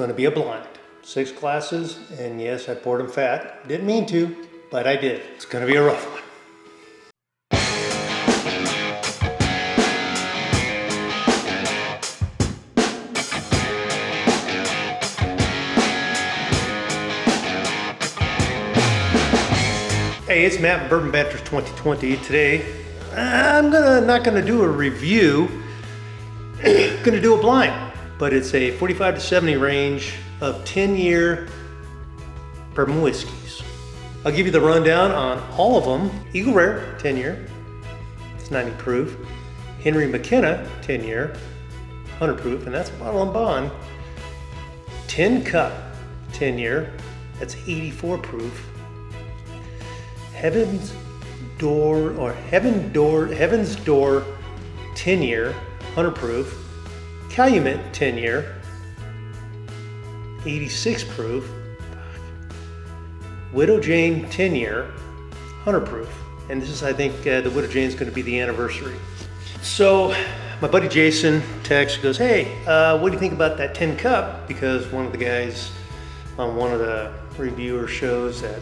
going to be a blind. 6 glasses, and yes, I poured them fat. Didn't mean to, but I did. It's going to be a rough one. Hey, it's Matt, Bourbon Banters 2020. Today, I'm not gonna do a review. Gonna do a blind, but it's a 45 to 70 range of 10-year bourbon whiskeys. I'll give you the rundown on all of them. Eagle Rare, 10-year, it's 90 proof. Henry McKenna, 10-year, 100 proof, and that's a bottle and bond. Tin Cup, 10-year, that's 84 proof. Heaven's Door 10-year, 100 proof. Calumet 10-year, 86 proof. Widow Jane 10-year, 100 proof. And this is, I think, the Widow Jane is going to be the anniversary. So my buddy Jason texts, goes, hey, what do you think about that Tin Cup? Because one of the guys on one of the reviewer shows that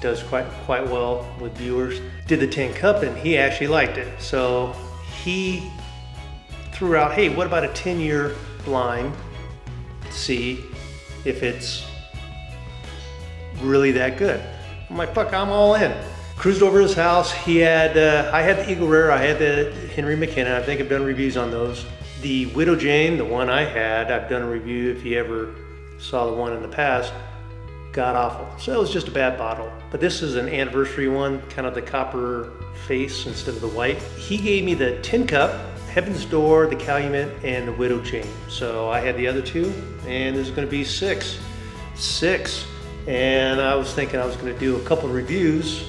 does quite well with viewers did the Tin Cup, and he actually liked it. So he threw out, hey, what about a 10-year blind to see if it's really that good? I'm like, fuck, I'm all in. Cruised over his house. He had, I had the Eagle Rare, I had the Henry McKenna. I think I've done reviews on those. The Widow Jane, the one I had, I've done a review if you ever saw the one in the past. God awful. So it was just a bad bottle. But this is an anniversary one, kind of the copper face instead of the white. He gave me the Tin Cup, Heaven's Door, the Calumet, and the Widow Jane. So I had the other two, and there's gonna be six. And I was thinking I was gonna do a couple of reviews,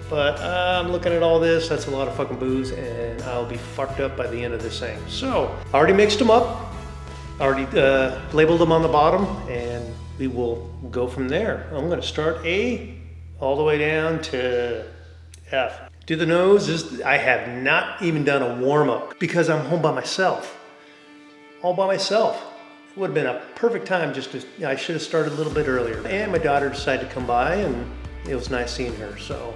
but I'm looking at all this, that's a lot of fucking booze, and I'll be fucked up by the end of this thing. So I already mixed them up, already labeled them on the bottom, and we will go from there. I'm gonna start A all the way down to F. Do the nose, I have not even done a warm up because I'm home by myself. All by myself. It would have been a perfect time just to, I should have started a little bit earlier. And my daughter decided to come by, and it was nice seeing her. So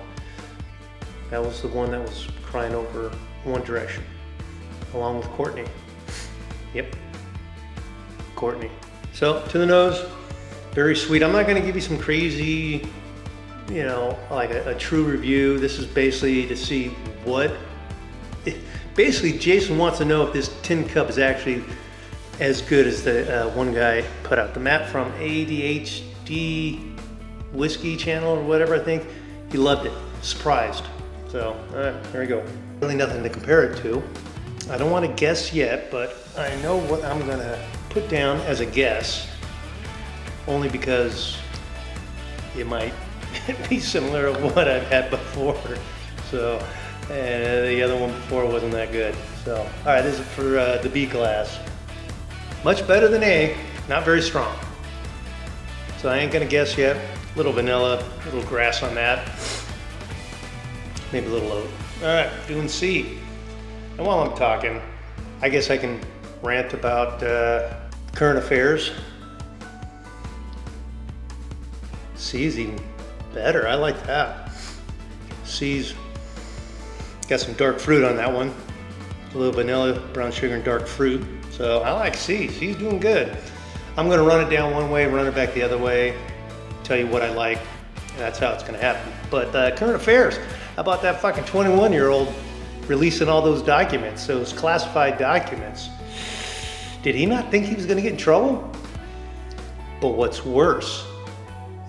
that was the one that was crying over One Direction, along with Courtney. Yep, Courtney. So to the nose, very sweet. I'm not gonna give you some crazy, you know, like a true review. This is basically to see basically Jason wants to know if this Tin Cup is actually as good as the one guy put out. The Matt from ADHD Whiskey Channel or whatever, I think. He loved it, surprised. So, there we go. Really nothing to compare it to. I don't wanna guess yet, but I know what I'm gonna put down as a guess, only because it might be similar to what I've had before. So, and the other one before wasn't that good. So, all right, this is for the B class. Much better than A, not very strong. So I ain't gonna guess yet. Little vanilla, little grass on that. Maybe a little oat. All right, doing C. And while I'm talking, I guess I can rant about current affairs. C's even better, I like that. C's got some dark fruit on that one. A little vanilla, brown sugar, and dark fruit. So I like C, C's doing good. I'm gonna run it down one way, run it back the other way, tell you what I like, and that's how it's gonna happen. But current affairs, how about that fucking 21-year-old releasing all those documents, those classified documents? Did he not think he was gonna get in trouble? But what's worse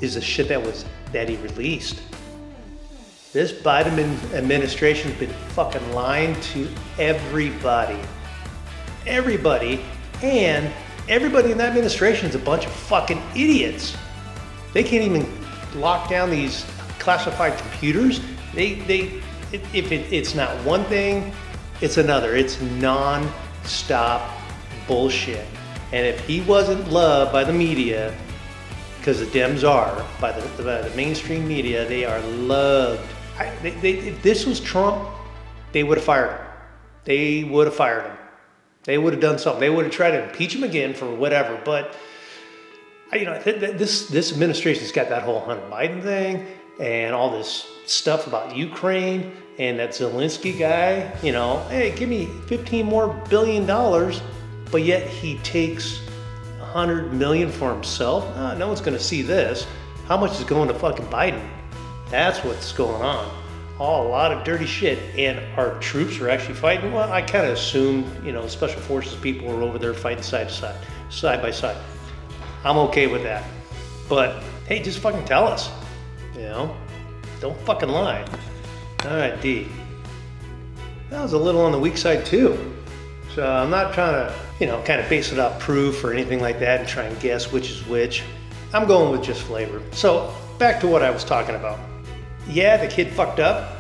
is the shit that he released. This Biden administration's been fucking lying to everybody. Everybody, and everybody in that administration is a bunch of fucking idiots. They can't even lock down these classified computers. It's not one thing, it's another. It's non-stop bullshit. And if he wasn't loved by the media, because the Dems are, by the mainstream media, they are loved. If this was Trump, they would have fired him. They would have fired him. They would have done something. They would have tried to impeach him again for whatever, but This administration's got that whole Hunter Biden thing and all this stuff about Ukraine and that Zelensky guy. Hey, give me $15 billion more, but yet he takes $100 million for himself. No one's going to see this. How much is going to fucking Biden? That's what's going on. A lot of dirty shit. And our troops are actually fighting. Well, I kind of assumed, special forces people are over there fighting side by side. I'm okay with that. But hey, just fucking tell us. Don't fucking lie. All right, D. That was a little on the weak side too. So I'm not trying to, kind of base it off proof or anything like that and try and guess which is which. I'm going with just flavor. So back to what I was talking about. Yeah, the kid fucked up.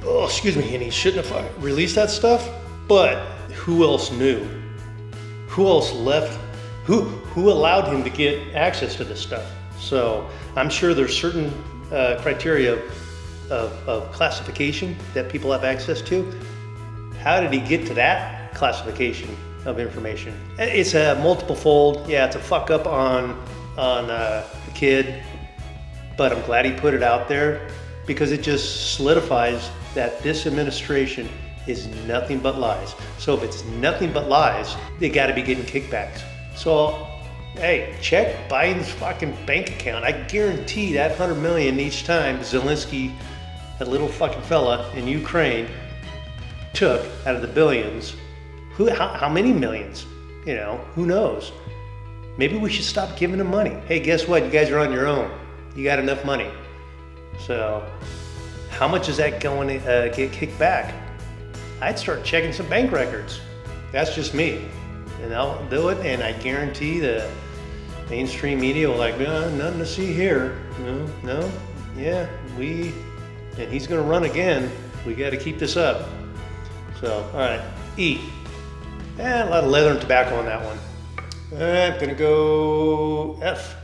Oh, excuse me, and he shouldn't have released that stuff. But who else knew? Who else left? Who allowed him to get access to this stuff? So I'm sure there's certain criteria of classification that people have access to. How did he get to that classification of information? It's a multiple fold. Yeah, it's a fuck up on the kid, but I'm glad he put it out there because it just solidifies that this administration is nothing but lies. So if it's nothing but lies, they got to be getting kickbacks. So, hey, check Biden's fucking bank account. I guarantee that $100 million each time Zelensky, that little fucking fella in Ukraine, took out of the billions. How many millions? Who knows? Maybe we should stop giving him money. Hey, guess what? You guys are on your own. You got enough money. So, how much is that going to get kicked back? I'd start checking some bank records. That's just me. And I'll do it, and I guarantee the mainstream media will nothing to see here. No, yeah, and he's gonna run again. We gotta keep this up. So, all right, E. A lot of leather and tobacco on that one. I'm gonna go F.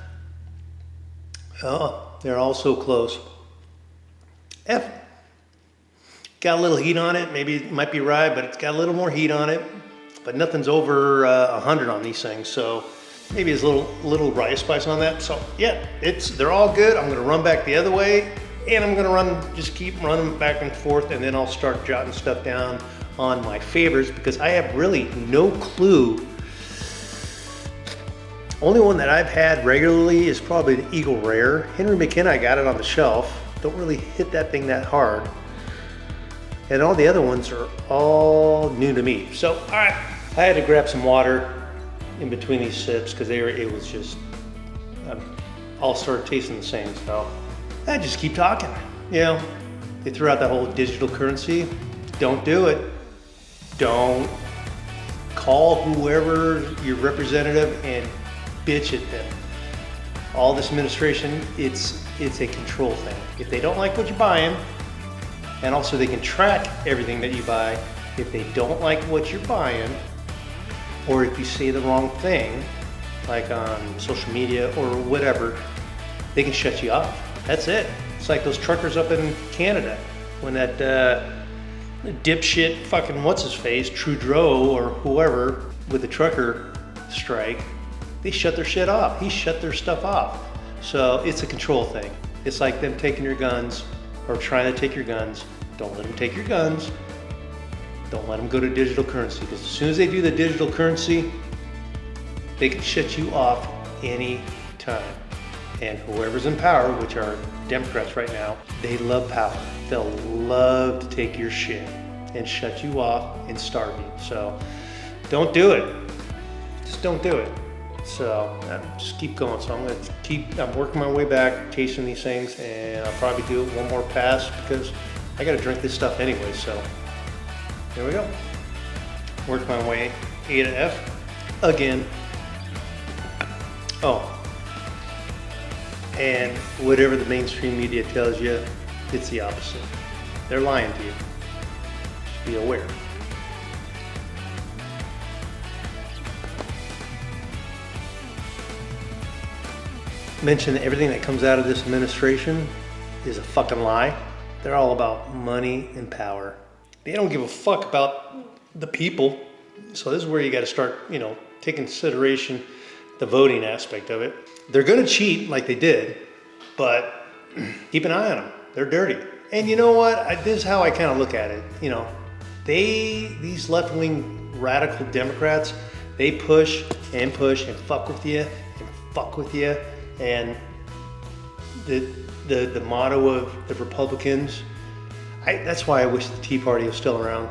Oh, they're all so close. F. Got a little heat on it. Maybe it might be rye, but it's got a little more heat on it. But nothing's over 100 on these things, so maybe it's a little rye spice on that. So yeah, they're all good. I'm gonna run back the other way, and I'm gonna just keep running back and forth, and then I'll start jotting stuff down on my favorites because I have really no clue. Only one that I've had regularly is probably the Eagle Rare. Henry McKenna, I got it on the shelf. Don't really hit that thing that hard. And all the other ones are all new to me. So, all right, I had to grab some water in between these sips because it was just, all started tasting the same. So I just keep talking. They threw out that whole digital currency. Don't do it. Don't call whoever your representative and bitch at them. All this administration, it's a control thing. If they don't like what you're buying, and also they can track everything that you buy. If they don't like what you're buying, or if you say the wrong thing, like on social media or whatever, they can shut you off. That's it. It's like those truckers up in Canada when that dipshit fucking what's-his-face, Trudeau or whoever, with the trucker strike, they shut their shit off. He shut their stuff off. So it's a control thing. It's like them taking your guns or trying to take your guns. Don't let them take your guns. Don't let them go to digital currency because as soon as they do the digital currency, they can shut you off any time. And whoever's in power, which are Democrats right now, they love power. They'll love to take your shit and shut you off and starve you. So don't do it. Just don't do it. So just keep going. So I'm working my way back, tasting these things, and I'll probably do it one more pass because I got to drink this stuff anyway. So there we go. Work my way A to F again. Oh, and whatever the mainstream media tells you, it's the opposite. They're lying to you. Just be aware. Mention that everything that comes out of this administration is a fucking lie. They're all about money and power. They don't give a fuck about the people. So this is where you got to start, take consideration the voting aspect of it. They're going to cheat like they did, but keep an eye on them. They're dirty. And you know what? This is how I kind of look at it. You know, these left-wing radical Democrats, they push and fuck with you and fuck with you. And the motto of the Republicans, that's why I wish the Tea Party was still around.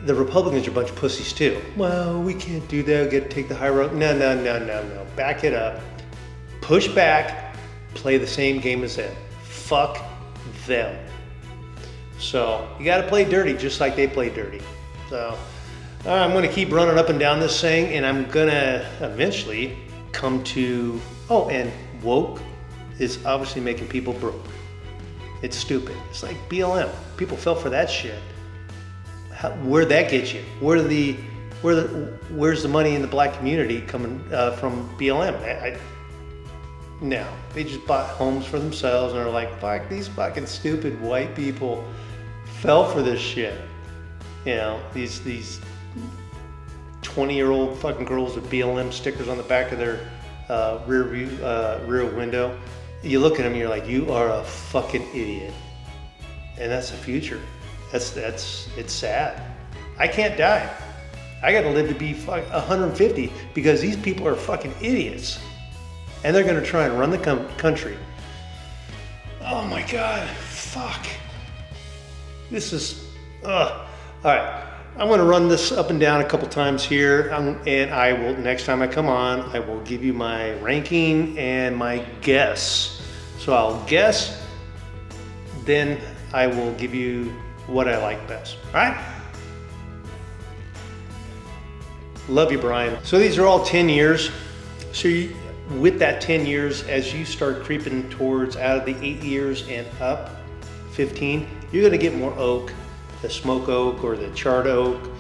The Republicans are a bunch of pussies too. Well, we can't do that. We got to take the high road. No. Back it up. Push back. Play the same game as them. Fuck them. So you got to play dirty just like they play dirty. So I'm going to keep running up and down this thing, and I'm going to eventually come to, and woke is obviously making people broke. It's stupid. It's like BLM. People fell for that shit. Where'd that get you? Where's the money in the black community coming from BLM? No, they just bought homes for themselves and are like, fuck, these fucking stupid white people fell for this shit. You know, these 20-year-old fucking girls with BLM stickers on the back of their rear window. You look at them and you're like, you are a fucking idiot. And that's the future. It's sad. I can't die. I got to live to be 150 because these people are fucking idiots. And they're going to try and run the country. Oh my God, fuck. This is, all right. I'm going to run this up and down a couple times here, and I will, next time I come on, I will give you my ranking and my guess. So I'll guess, then I will give you what I like best, all right? Love you, Brian. So these are all 10 years. So with that 10 years, as you start creeping towards out of the 8 years and up, 15, you're gonna get more oak, the smoke oak or the charred oak.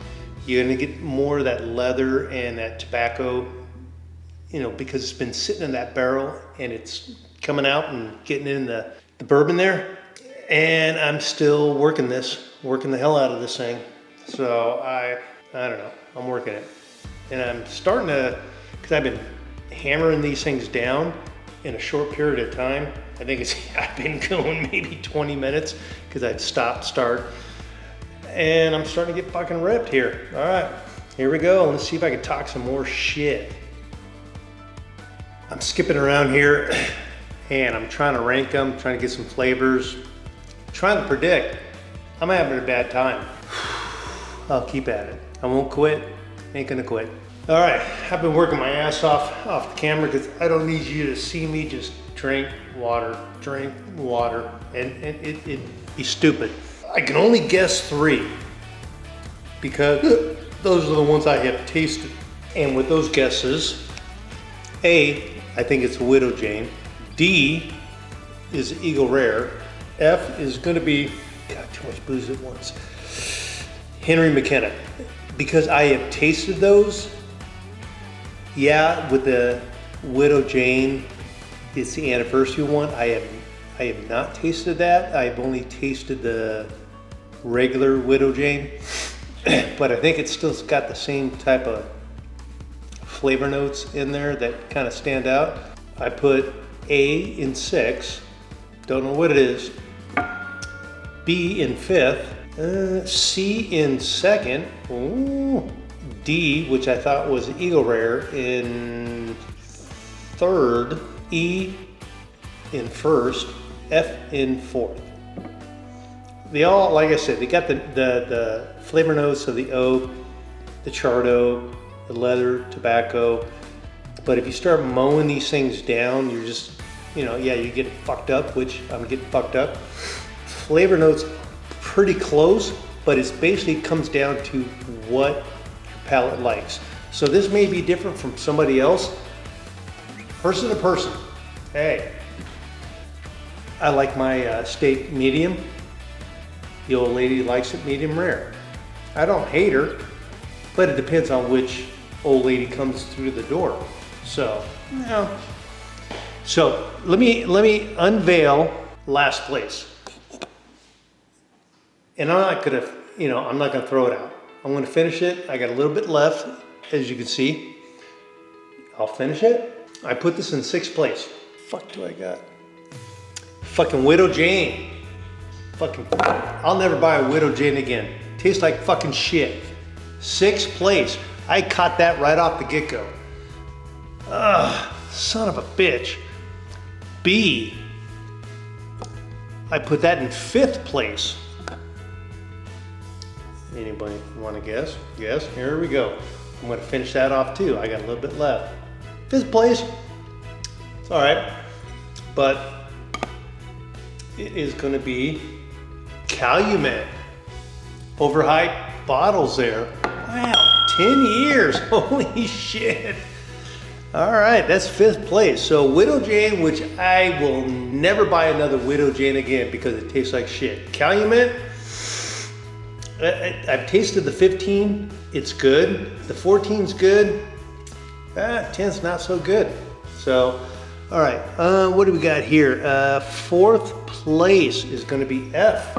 You're gonna get more of that leather and that tobacco, you know, because it's been sitting in that barrel and it's coming out and getting in the bourbon there. And I'm still working the hell out of this thing. So I don't know, I'm working it. And I'm starting to, because I've been hammering these things down in a short period of time. I think I've been going maybe 20 minutes because I'd stop, start. And I'm starting to get fucking ripped here. All right, here we go. Let's see if I can talk some more shit. I'm skipping around here and I'm trying to rank them, trying to get some flavors, trying to predict. I'm having a bad time. I'll keep at it. I won't quit. Ain't gonna quit. All right, I've been working my ass off the camera because I don't need you to see me just drink water, and it'd be stupid. I can only guess 3 because those are the ones I have tasted. And with those guesses, A, I think it's Widow Jane. D is Eagle Rare. F is gonna be, God, too much booze at once. Henry McKenna. Because I have tasted those, yeah, with the Widow Jane, it's the anniversary one. I have not tasted that. I've only tasted the regular Widow Jane, but I think it's still got the same type of flavor notes in there that kind of stand out. I put A in 6, don't know what it is. B in 5th, C in 2nd. Ooh. D, which I thought was Eagle Rare, in 3rd. E in 1st. F in 4th. They all, like I said, they got the flavor notes of the oak, the charred oak, the leather, tobacco. But if you start mowing these things down, you're just, you know, yeah, you get fucked up, which I'm getting fucked up. Flavor notes pretty close, but it basically comes down to what your palate likes. So this may be different from somebody else, person to person. Hey, I like my steak medium. The old lady likes it medium rare. I don't hate her, but it depends on which old lady comes through the door. So, you know. So let me unveil last place. And I'm not gonna throw it out. I'm gonna finish it. I got a little bit left, as you can see. I'll finish it. I put this in 6th place. Fuck do I got? Fucking Widow Jane. Fucking, I'll never buy a Widow Jane again. Tastes like fucking shit. 6th place. I caught that right off the get-go. Ugh, son of a bitch. B. I put that in 5th place. Anybody want to guess? Yes, here we go. I'm gonna finish that off too. I got a little bit left. 5th place. It's all right, but it is gonna be Calumet. Overhyped bottles there. Wow, 10 years, holy shit. All right, that's 5th place. So Widow Jane, which I will never buy another Widow Jane again because it tastes like shit. Calumet, I've tasted the 15, it's good. The 14's good. 10's not so good. So, all right, what do we got here? 4th place is gonna be F.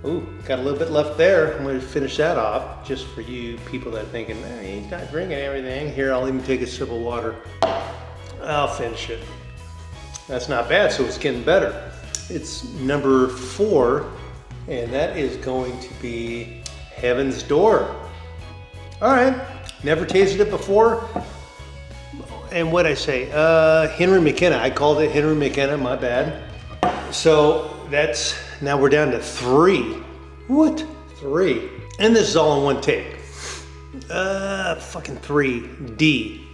Ooh, got a little bit left there. I'm going to finish that off just for you people that are thinking, he's not drinking everything. Here, I'll even take a sip of water. I'll finish it. That's not bad, so it's getting better. It's number 4, and that is going to be Heaven's Door. All right, never tasted it before. And what'd I say? Henry McKenna. I called it Henry McKenna, my bad. So that's, now we're down to 3. What? 3. And this is all in one take. Fucking 3. D.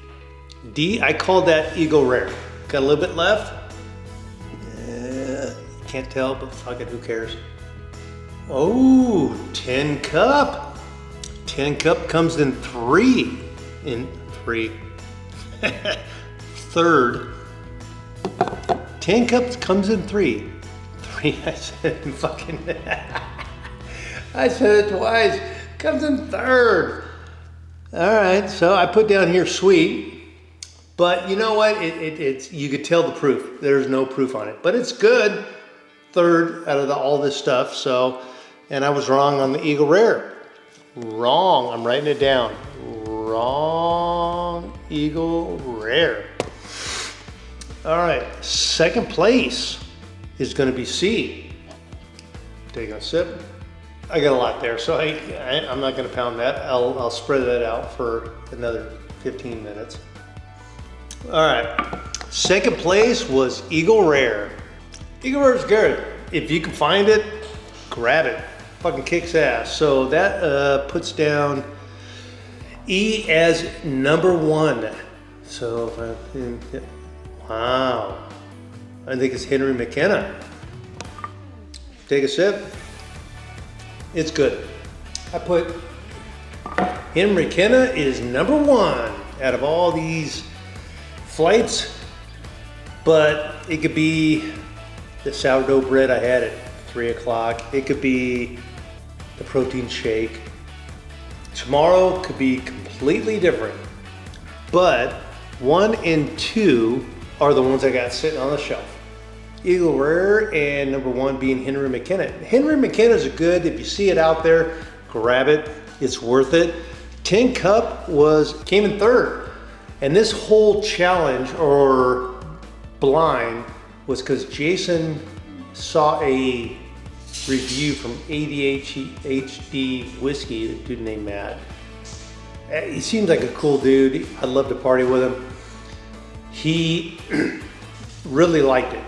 D, I called that Eagle Rare. Got a little bit left. Can't tell, but fuck it, who cares? Oh, 10 Cup. 10 Cup comes in 3. In 3. 3rd. 10 Cups comes in 3. I said fucking, I said it twice. Comes in 3rd. All right, so I put down here sweet, but you know what? It's you could tell the proof. There's no proof on it, but it's good. 3rd out of all this stuff. So, and I was wrong on the Eagle Rare. Wrong. I'm writing it down. Wrong. Eagle Rare. All right, 2nd place is going to be C. Taking a sip. I got a lot there, so I'm not going to pound that. I'll spread that out for another 15 minutes. All right, 2nd place was Eagle Rare. Eagle Rare is good. If you can find it, grab it. Fucking kicks ass. So that puts down E as number 1. So if I, wow. I think it's Henry McKenna. Take a sip. It's good. I put Henry McKenna is number 1 out of all these flights, but it could be the sourdough bread I had at 3 o'clock. It could be the protein shake. Tomorrow could be completely different, but 1 and 2 are the ones I got sitting on the shelf. Eagle Rare and number 1 being Henry McKenna. Henry McKenna is good. If you see it out there, grab it. It's worth it. 10 Cup came in 3rd. And this whole challenge or blind was because Jason saw a review from ADHD Whiskey, a dude named Matt. He seems like a cool dude. I'd love to party with him. He really liked it.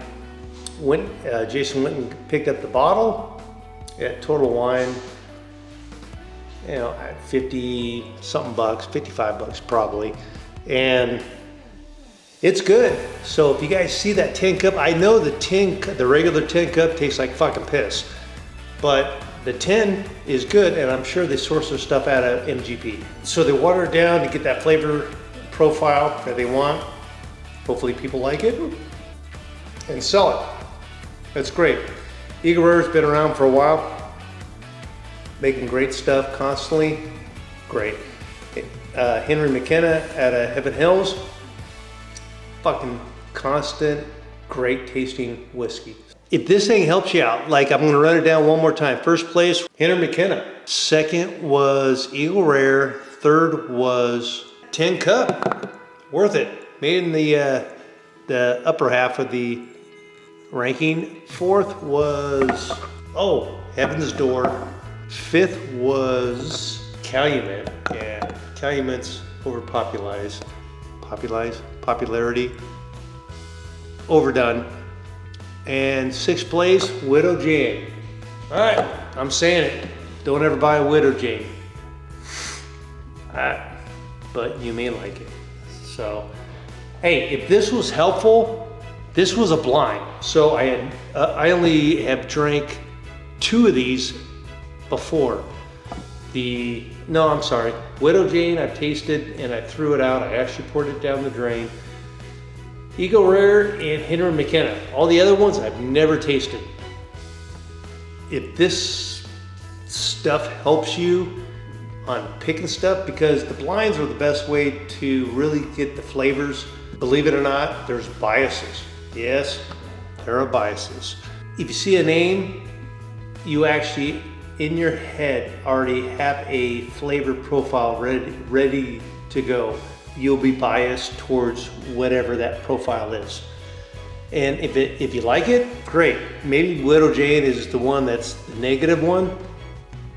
Jason went and picked up the bottle at Total Wine, you know, at 50 something bucks, 55 bucks probably. And it's good. So if you guys see that 10 Cup, I know the regular 10 Cup tastes like fucking piss, but the 10 is good, and I'm sure they source their stuff out of MGP. So they water it down to get that flavor profile that they want. Hopefully people like it and sell it. That's great. Eagle Rare's been around for a while, making great stuff constantly. Great. Henry McKenna out of Heaven Hills, fucking constant, great tasting whiskey. If this thing helps you out, like I'm gonna run it down one more time. 1st place, Henry McKenna. 2nd was Eagle Rare. 3rd was 10 Cup. worth it. Made in the upper half of the ranking. Fourth was, oh, Heaven's Door. Fifth was Calumet. Yeah, Calumet's popularity, overdone. And sixth place, Widow Jane. All right, I'm saying it. Don't ever buy a Widow Jane. But you may like it. So, hey, if this was helpful, this was a blind. So I only have drank 2 of these before. Widow Jane I've tasted and I threw it out. I actually poured it down the drain. Eagle Rare and Henry McKenna. All the other ones I've never tasted. If this stuff helps you on picking stuff, because the blinds are the best way to really get the flavors. Believe it or not, there's biases. Yes, there are biases. If you see a name, you actually in your head already have a flavor profile ready to go. You'll be biased towards whatever that profile is. And if you like it, great. Maybe Widow Jane is the one that's the negative one.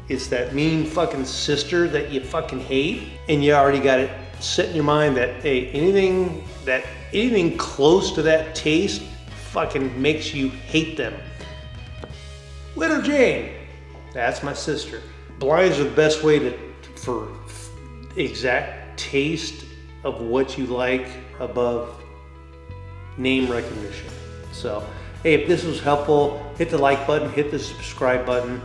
It's that mean fucking sister that you fucking hate, and you already got it set in your mind that, hey, anything close to that taste fucking makes you hate them. Widow Jane, that's my sister. Blinds are the best way for exact taste of what you like above name recognition. So, hey, if this was helpful, hit the like button, hit the subscribe button,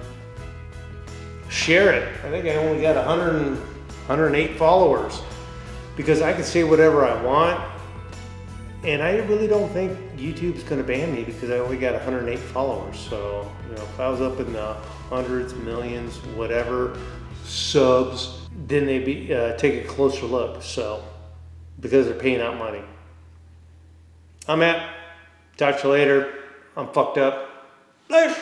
share it. I think I only got 108 followers because I can say whatever I want, and I really don't think YouTube's going to ban me because I only got 108 followers. So, if I was up in the hundreds, millions, whatever subs, then they'd be take a closer look. So, because they're paying out money. I'm Matt. Talk to you later. I'm fucked up. Later.